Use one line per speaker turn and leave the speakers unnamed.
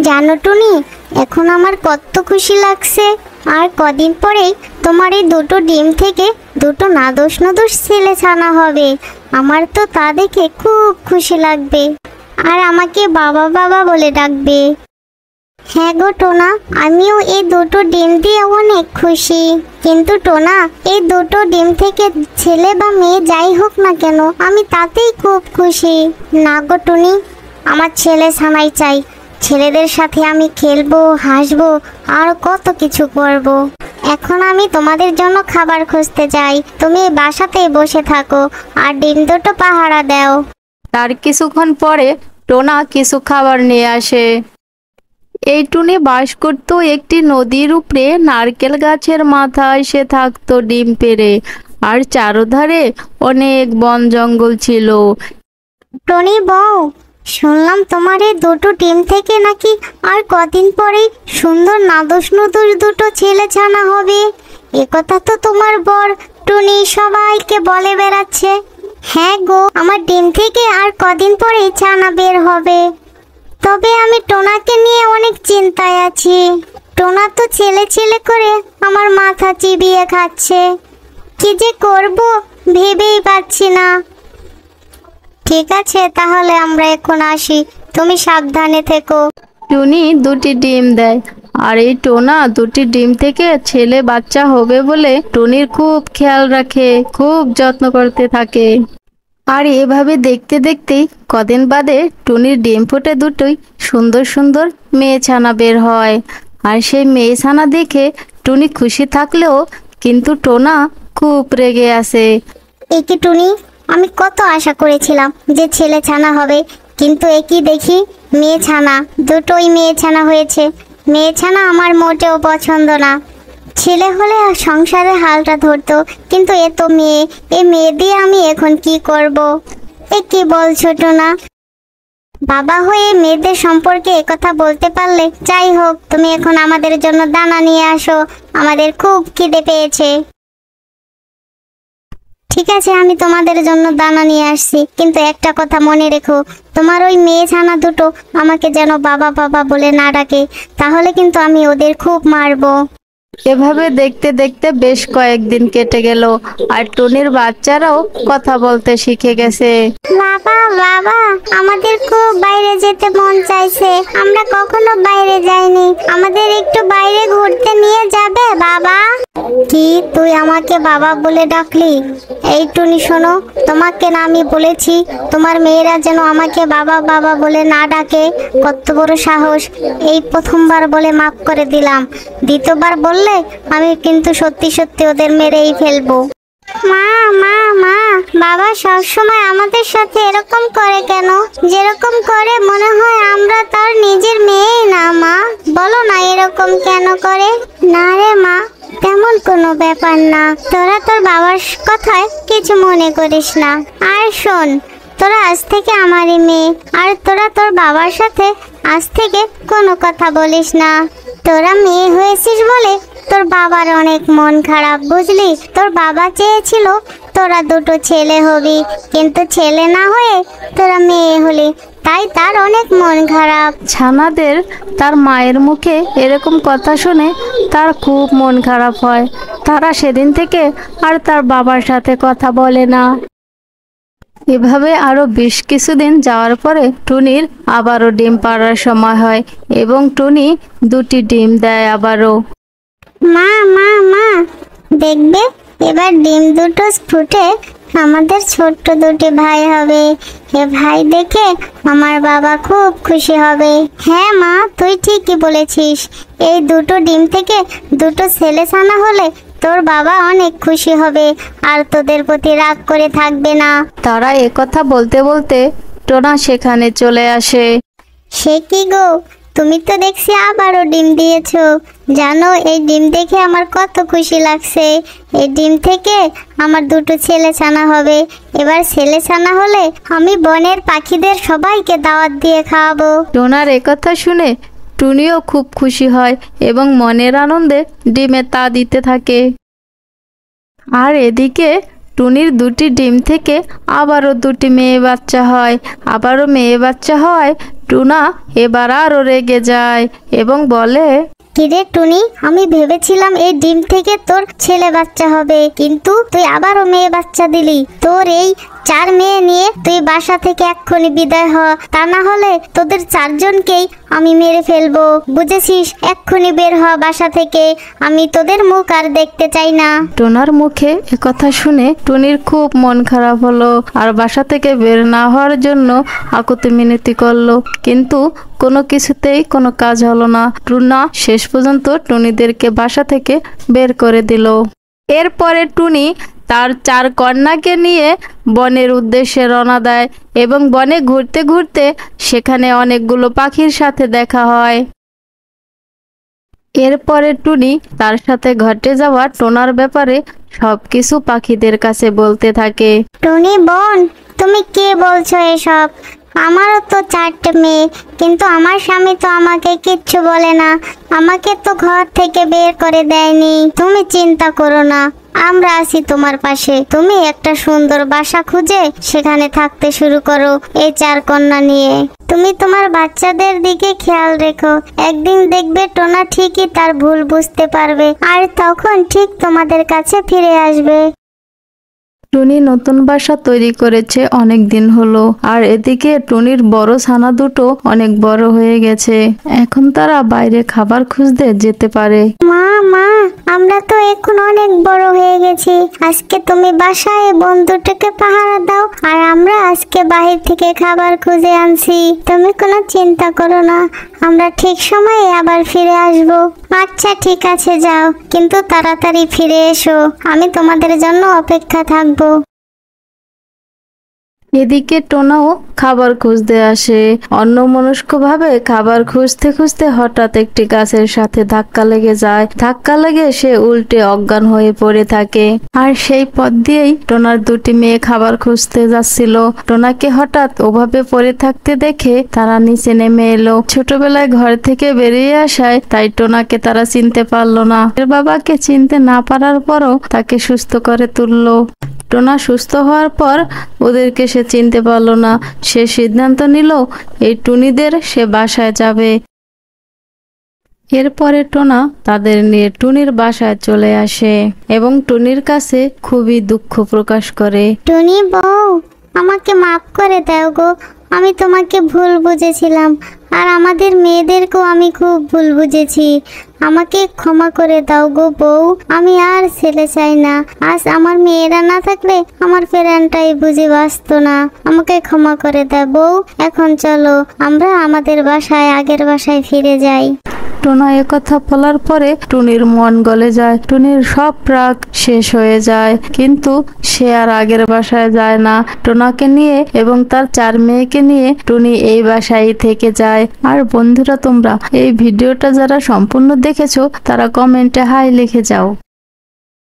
জানো টুনি, এখন আমার কত খুশি লাগছে। আর কদিন পরেই তোমার এই দুটো ডিম থেকে দুটো নাদোষ নদোষ ছেলে ছানা হবে। আমার তো তা দেখে খুব খুশি লাগবে, আর আমাকে বাবা বাবা বলে ডাকবে। হ্যাঁ গো টোনা, আমিও এই দুটো ডিম দিয়ে অনেক খুশি। কিন্তু টোনা, এই দুটো ডিম থেকে ছেলে বা মেয়ে যাই হোক না কেন, আমি তাতেই খুব খুশি। না গো টুনি, আমার ছেলে ছানাই চাই। ছেলেদের সাথে আমি খেলবো, হাসবো, আর কত কিছু করব। এখন আমি তোমাদের জন্য খাবার খুঁজতে যাই। তুমি বাসাতেই বসে থাকো আর ডিম দুটো পাহারা দাও।
তার কিছুক্ষণ পরে টোনা কিছু খাবার নিয়ে আসে। এই টুনি বাস করত একটি নদীর উপরে। নারকেল গাছের মাথায় সে থাকতো ডিম পেড়ে, আর চারধারে অনেক বন জঙ্গল ছিল।
টনি বউ, শুনলাম তোমার এই দুটো ডিম থেকে নাকি আর কদিন পরেই সুন্দর নাদোষ নদোষ দুটো ছেলে ছানা হবে। একথা তো তোমার বর টুনি সবাইকে বলে বেড়াচ্ছে। হ্যাঁ গো, আমার ডিম থেকে আর কদিন পরেই ছানা বের হবে। তবে আমি টোনাকে নিয়ে অনেক চিন্তায় আছি। টোনা তো ছেলে ছেলে করে আমার মাথা চিবিয়ে খাচ্ছে। কি যে করব ভেবেই পাচ্ছি না। ঠিক আছে, তাহলে আমরা এখন আসি। তুমি সাবধানে থেকো।
টুনি দুটি ডিম দেয়, আর এই টোনা দুটি ডিম থেকে ছেলে বাচ্চা হবে বলে টুনির খুব খেয়াল রাখে, খুব যত্ন করতে থাকে। আর এভাবে দেখতে দেখতেই কদিন বাদে টুনির ডিম ফুটে দুটোই সুন্দর সুন্দর মেয়ে ছানা বের হয়। আর সেই মেয়ে ছানা দেখে টুনি খুশি থাকলেও কিন্তু টোনা খুব রেগে আছে।
একি টুনি, আমি কত আশা করেছিলাম যে ছেলে ছানা হবে, কিন্তু একই দেখি মেয়ে ছানা। দুটোই মেয়ে ছানা হয়েছে। মেয়ে ছানা আমার মোটেও পছন্দ না। ছেলে হলে সংসারে হালটা ধরতো, কিন্তু এ তো মেয়ে। এ মেয়ে দিয়ে আমি এখন কি করব? এ কি বলছো টোনা? বাবা হয়ে মেয়েদের সম্পর্কে একথা বলতে পারলে। যাই হোক, তুমি এখন আমাদের জন্য দানা নিয়ে আসো, আমাদের খুব খিদে পেয়েছে। ঠিক আছে, আমি তোমাদের জন্য দানা নিয়ে আসছি, কিন্তু একটা কথা মনে রেখো, তোমার ওই মেয়ে ছানা দুটো আমাকে যেন বাবা বাবা বলে না ডাকে, তাহলে কিন্তু আমি ওদের খুব মারবো।
এভাবে দেখতে দেখতে বেশ কয়েকদিন কেটে গেল, আর টুনির বাচ্চারাও কথা বলতে শিখে গেছে।
বাবা বাবা, আমাদের খুব বাইরে যেতে মন চাইছে। আমরা কখনো বাইরে যাইনি, আমাদের একটু বাইরে ঘুরতে নিয়ে যাবে বাবা? কি, তুই আমাকে বাবা বলে ডাকলি? এই টুনি শোনো, তোমাকে না আমি বলেছি তোমার মেয়েরা যেন আমাকে বাবা বাবা বলে না ডাকে? কত বড় সাহস! এই প্রথমবার বলে মাফ করে দিলাম, দ্বিতীয়বার বললে আমি কিন্তু সত্যি সত্যি ওদের মেরেই ফেলবো। মা মা মা, বাবা সবসময় আমাদের সাথে এরকম করে কেন? যেরকম করে মনে হয় আমরা তার নিজের মেয়েই না। মা, বলো না এরকম কেন করে? না রে মা, তেমন কোনো ব্যাপার না। তোরা তোর বাবার কথায় কিছু মনে করিস না। আর শোন, তোরা আজ থেকে আমারই মেয়ে, আর তোরা তোর বাবার সাথে আজ থেকে কোনো কথা বলিস না। তোরা মেয়ে হয়েছিস বলে তোর বাবার অনেক মন খারাপ, বুঝলি? তোর বাবা চেয়েছিল তোরা দুটো ছেলে হবি, কিন্তু ছেলে না হয়ে তোরা মেয়ে হলি, তাই তার অনেক মন খারাপ।
ছানাদের তার মায়ের মুখে এরকম কথা শুনে তার খুব মন খারাপ হয়। তারা সেদিন থেকে আর তার বাবার সাথে কথা বলে না। এভাবে আরো বেশ কিছুদিন যাওয়ার পরে টুনির আবারও ডিম পাড়ার সময় হয়, এবং টুনি দুটি ডিম দেয় আবারও।
মা মা মা, দেখবে এবার ডিম দুটো ফুটে আমাদের ছোট্ট দুটি ভাই হবে। এ ভাই দেখে আমার বাবা খুব খুশি হবে। হ্যাঁ মা, তুই ঠিকই বলেছিস। এই দুটো ডিম থেকে দুটো ছেলে ছানা হলে তোর বাবা অনেক খুশি হবে, আর তোদের প্রতি রাগ করে থাকবে না।
তারা একথা বলতে বলতে টোনা সেখানে চলে আসে।
সে কি গো, তুমি তো দেখছি আবারও ডিম দিয়েছো। জানো, এই ডিম দেখে আমার কত খুশি লাগছে। এই ডিম থেকে আমার দুটো ছেলে ছানা হবে। এবার ছেলে ছানা হলে আমি বনের পাখিদের সবাইকে দাওয়াত দিয়ে খাওয়াবো।
টোনার একথা শুনে টুনিও খুব খুশি হয় এবং মনের আনন্দে ডিমে তা দিতে থাকে। আর এদিকে টুনির দুটি ডিম থেকে আবারও দুটি মেয়ে বাচ্চা হয়। আবারও মেয়ে বাচ্চা হওয়ায় টুনা এবার আরো রেগে যায় এবং বলে,
কিরে টুনি, আমি ভেবেছিলাম এই ডিম থেকে তোর ছেলে বাচ্চা হবে, কিন্তু তুই আবারও মেয়ে বাচ্চা দিলি। তোর এই 4 মেয়ে নিয়ে তুই বাসা থেকে এক্ষুনি বিদায় হ, তা না হলে তোদের 4 জনকেই আমি মেরে ফেলবো, বুঝেছিস? এক্ষুনি বের হ বাসা থেকে, আমি তোদের মুখ আর দেখতে চাই না।
টোনার মুখে কথা শুনে টুনির খুব মন খারাপ হলো আর বাসা থেকে বের না হওয়ার জন্য আকুতি মিনতি করলো, কিন্তু কোনো কিছুতেই কোনো কাজ হলো না। টুনা শেষ পর্যন্ত টুনিদেরকে বাসা থেকে বের করে দিল। এরপরে টুনি তার 4 কন্যাকে নিয়ে বনের উদ্দেশ্যে রওনা দেয় এবং বনে ঘুরতে ঘুরতে সেখানে অনেকগুলো পাখির সাথে দেখা হয়। এরপরে টুনি তার সাথে ঘটে যাওয়া টোনার ব্যাপারে সবকিছু পাখিদের কাছে বলতে থাকে।
টুনি বোন, তুমি কে বলছো এসব? আমারও তো 4টে মেয়ে, কিন্তু আমার স্বামী তো আমাকে কিচ্ছু বলে না, আমাকে তো ঘর থেকে বের করে দেয়নি। তুমি চিন্তা করো না, আমরা আছি তোমার পাশে। তুমি একটা সুন্দর বাসা খুঁজে সেখানে থাকতে শুরু করো এই 4 কন্যা নিয়ে। তুমি তোমার বাচ্চাদের দিকে খেয়াল রেখো, একদিন দেখবে টোনা ঠিকই তার ভুল বুঝতে পারবে আর তখন ঠিক তোমাদের কাছে ফিরে আসবে।
টুনি নতুন বাসা তৈরি করেছে অনেক দিন হলো, আর এদিকে টুনির বড় ছানা দুটো অনেক বড় হয়ে গেছে, এখন তারা বাইরে খাবার খুঁজতে যেতে পারে।
মা মা, আমরা তো এখন অনেক বড় হয়ে গেছি, আজকে তুমি বাসায় বন্ধুটাকে পাহারা দাও আর আমরা আজকে বাহির থেকে খাবার খুঁজে আনছি। তুমি কোনো চিন্তা করো না, আমরা ঠিক সময়ে আবার ফিরে আসব। আচ্ছা ঠিক আছে, যাও, কিন্তু তাড়াতাড়ি ফিরে এসো, আমি তোমাদের জন্য অপেক্ষা থাকবো।
এদিকে টোনাও খাবার খুঁজতে আসে। অন্যমনস্কভাবে খাবার খুঁজতে খুঁজতে হঠাৎ একটি গাছের সাথে ধাক্কা লেগে যায়। ধাক্কা লেগে সে উল্টে অজ্ঞান হয়ে পড়ে থাকে। আর সেই পথ দিয়েই টোনার 2টি মেয়ে খাবার খুঁজতে যাচ্ছিল। টোনাকে হঠাৎ ওভাবে পড়ে থাকতে দেখে তারা নিচে নেমে এলো। ছোটবেলায় ঘর থেকে বেরিয়ে আসায় তাই টোনাকে তারা চিনতে পারলো না। এর বাবাকে চিনতে না পারার পরও তাকে সুস্থ করে তুললো। টোনা সুস্থ হওয়ার পর ওদেরকে সে চিনতে পারলো না। সে সিদ্ধান্ত নিল এই টুনিদের সে বাসায় যাবে। এরপরে টোনা তাদের নিয়ে টুনির বাসায় চলে আসে এবং টুনির কাছে খুবই দুঃখ প্রকাশ করে।
টুনি বউ, আমাকে মাফ করে দাও গো, আমি তোমাকে ভুল বুঝেছিলাম আর আমাদের মেয়েদেরকেও আমি খুব ভুল বুঝেছি, আমাকে ক্ষমা করে দাও গো বউ, আমি আর ছেলে চাই না। আজ আমার মেয়েরা না থাকলে আমার প্রাণটাই বুঝে বাঁচতো না, আমাকে ক্ষমা করে দাও বউ। এখন চলো আমরা আমাদের বাসায়, আগের বাসায় ফিরে যাই।
টোনা একথা বলার পরে টুনির মন গলে যায়, টুনির সব রাগ শেষ হয়ে যায়, কিন্তু সে আর আগের বাসায় যায় না। টোনাকে নিয়ে এবং তার 4 মেয়েকে নিয়ে টুনি এই বাসায় থেকে যায়। আর বন্ধুরা, তোমরা এই ভিডিওটা যারা সম্পূর্ণ দেখেছো তারা কমেন্টে হাই লিখে যাও।